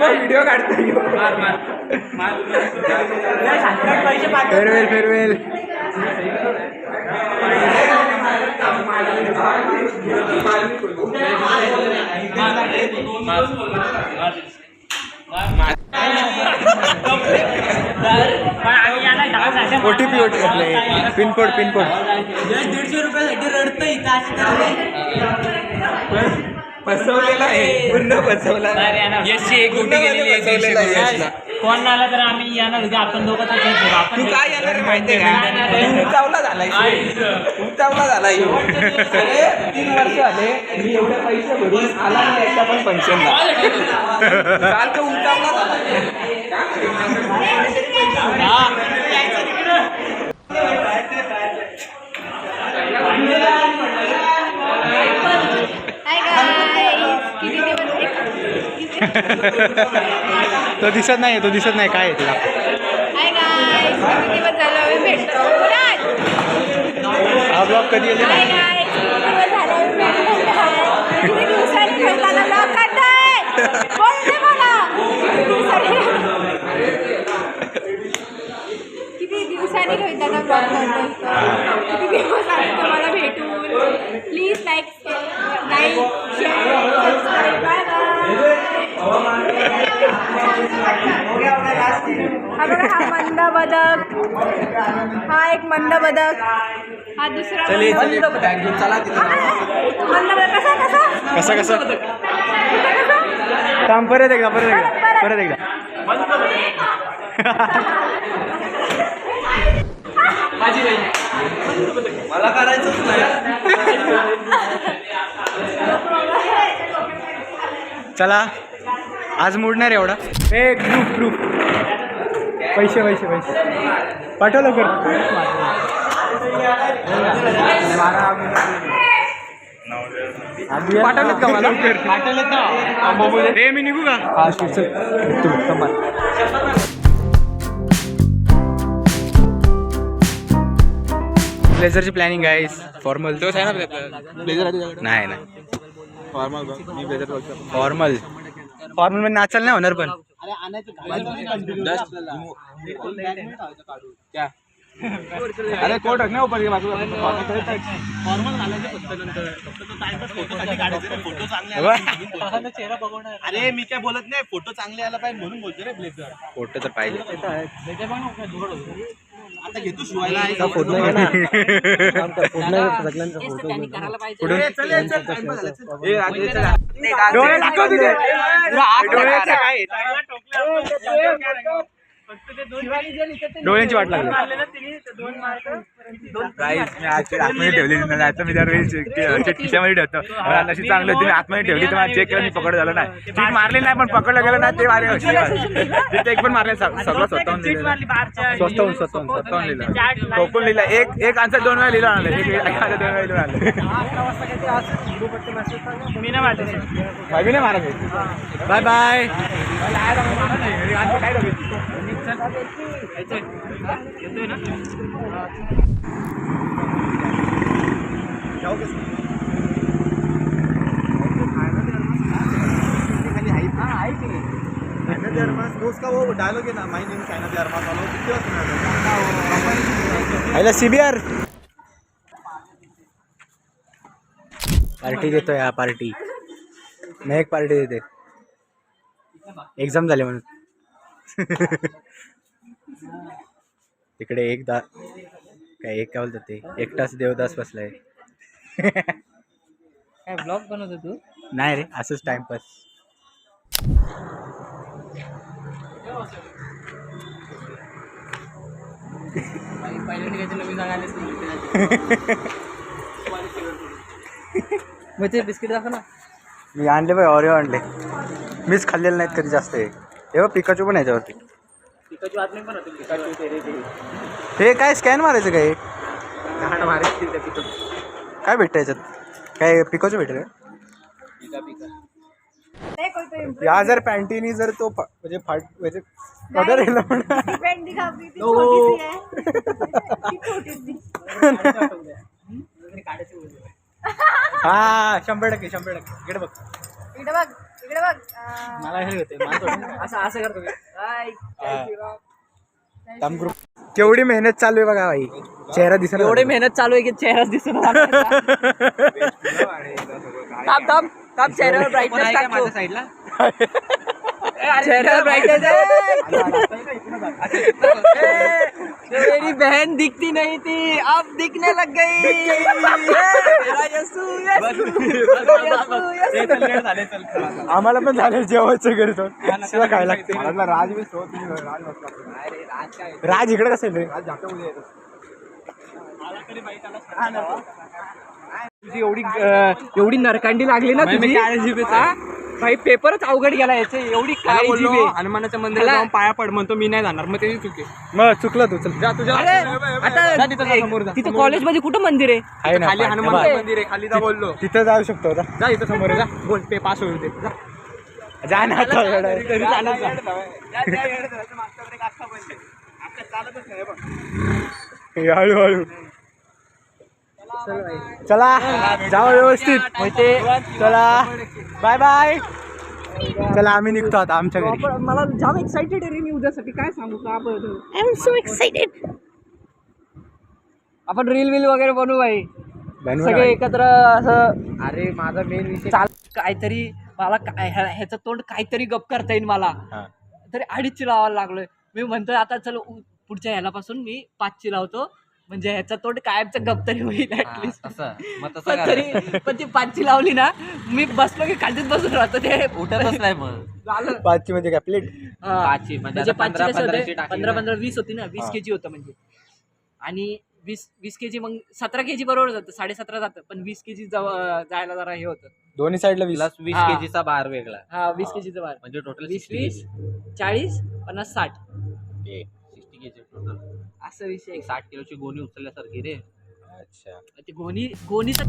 Video काढतो. Farewell farewell. OTP pin code 150 रुपयासाठी रडतं फसवलेला आहे, पूर्ण फसवला. यशची एक गोटी गेलेली. कोण आला तर आम्ही येणार, आपण दोघं तर आपण. तू काय येणार माहितीये का? उंचावला झालाय, उंचावला झालाय. 3 वर्ष झाले मी एवढे पैसे भरून आला नाही एकदा पण फंक्शनला. काल तो उंचावला झाला. तो दिसत नाही, तो दिसत नाही. काय आहे तुला? हा ब्लॉग कधी येते? किती दिवसांनी दादा ब्लॉग करतो. किती दिवस आले तुम्हाला भेटून. Please like share subscribe. हा बघा, हा मंद बदक, हा एक मंद बदक, हा दुसरा मंद बदक. कसा कसं काम? परत एकदा. मला करायचंच नाही. चला, आज मोडणार एवढा. एक ग्रुप पैसे पाठव लवकर. पाठवलेत का मला? पाठवलेत ना. रे मी निघू का? ब्लेझरची प्लॅनिंग आहे. फॉर्मल तोच आहे ना ब्लेझर? नाही फॉर्मल मध्ये नाचायला नाही होणार. पण अरे कोट नाही ऊपर अरे मी काय बोलत नाही, फोटो चांगले आला पाहिजे म्हणून बोलतो रे. ब्लेझर फोटो तर पाहिजे. आता घेतो शिवायला. डोळ्यांची वाट लागली. आतमध्ये ठेवली नाही, मी दरवेळी खिशामध्ये ठेवतो. नशी चांगली होती, मी आतमध्ये ठेवली तर मला चेक केलं, मी पकड झालं नाही. चीट मारले नाही पण पकडलं गेलं नाही. ते मारे चेक पण मारले. सगळं स्वतःहून लिहिलं. टोकून लिहिलं. एक आन्सर 2 वेळा लिहिलं आणलं. एक आन्सर 2 वेळा लिहिलं आणलं. मी नाही मारत. Bye bye. उसका वो डायलॉग है ना, माय नेम चाइना दे अरमान वाला, आईला CBR पार्टी देतोय. हा पार्टी मी एक पार्टी देते. एक्झाम झाले म्हणून. तिकडे एक काय बोलतात ते, एकटाच देवदास बसलाय. काय ब्लॉग बनवतो तू? नाही रे, असंच टाइमपास. पहिले निघायचे नवीन जागा आलेच नाही. मग ते बिस्किट दाखव ना. मी आणले बाई, ऑरिओ आणले. मीच खाल्लेलं नाहीत कधी जास्त. हे पिकाचू पण याच्यावरती. पिकाचू आत नाही पण होते. पिकाचू हे काय स्कॅन मारायचं काय? काय भेटतं याच्यात? काय पिकाचू भेटेल का? या जर पॅन्टीनी जर तो म्हणजे म्हणजे पदर येईल हा 100% इकडे बघ. इकडे बघ. मला हे होते असं असं करतो मी. हाय, जय श्रीराम. तम ग्रुप केवढी मेहनत चालू आहे बघा भाई चेहरा दिसत एवढी मेहनत चालू आहे की चेहरा दिसत थांब थांब थांब चेहऱ्यावर ब्राईटनेस टाकतो साईडला चेहऱ्यावर ब्राईटनेस मेरी बहन दिखती नहीं थी अब दिखने लग गई मेरा यसू, यसू, यसू. आम्हाला पण झालं जेवायचं घरी जाऊन शिवाय काय लागते राज इकडे कसं रे तुझी एवढी नरकांडी लागली ना तुझी हा? भाई पेपरच अवघड गेला याचे एवढी काळी जीभ आहे. हनुमानाच्या मंदिरात जाऊन पाया पड म्हणतो मी नाही जाणार मग त्याची चुकी मग चुकलं तू चल अरे आता तिथं कॉलेजमध्ये कुठं मंदिर आहे आहे ना खाली पाय- हनुमान बा- मंदिर आहे खाली जा बोललो तिथं जाऊ शकतो आता जा इथं समोर आहे, जा बोल पे पास होईल ते जा. जा ना आता एवढं. घरी जाणार जा. हे हळूहळू चला जाऊ व्यवस्थित चला बाय बाय चला आम्ही निघतो आता आमच्या घरी मला जाम एक्साइटेड आहे रे मी उद्यासाठी काय सांगू का आय एम सो एक्साइटेड आपण रील वगैरे बनवू भाई बनवू सगळे ना. एकत्र असं अरे माझा मेन विषय काहीतरी मला ह्याचं तोंड काहीतरी गप करता येईल मला हा. तरी 2.5ची लावायला लागलोय मी म्हणतोय आता चल पुढच्या ह्यालापासून मी 5ची लावतो म्हणजे ह्याचा तोंड कायमचं गप तरी होईल ऍटलिस्ट पण तरी पण ती 5ची लावली ना मी बसलो की खालतीच बसून राहतो ते उठतच नाही मग झालं 5ची म्हणजे काय प्लेट म्हणजे 15 20 होती ना 20 kg होतं म्हणजे आणि 20 kg मग 17 kg बरोबर जातं 17.5 जातं पण 20 kg जायला जरा हे होतं दोन्ही साईडला 20 20 हा. kg चा बार वेगळा हा 20 kg चा बार म्हणजे टोटल 20 40 50 60 60 kg टोटल असं विषय 60 किलोची गोणी उचलल्यासारखी रे अच्छा ते गोणीचा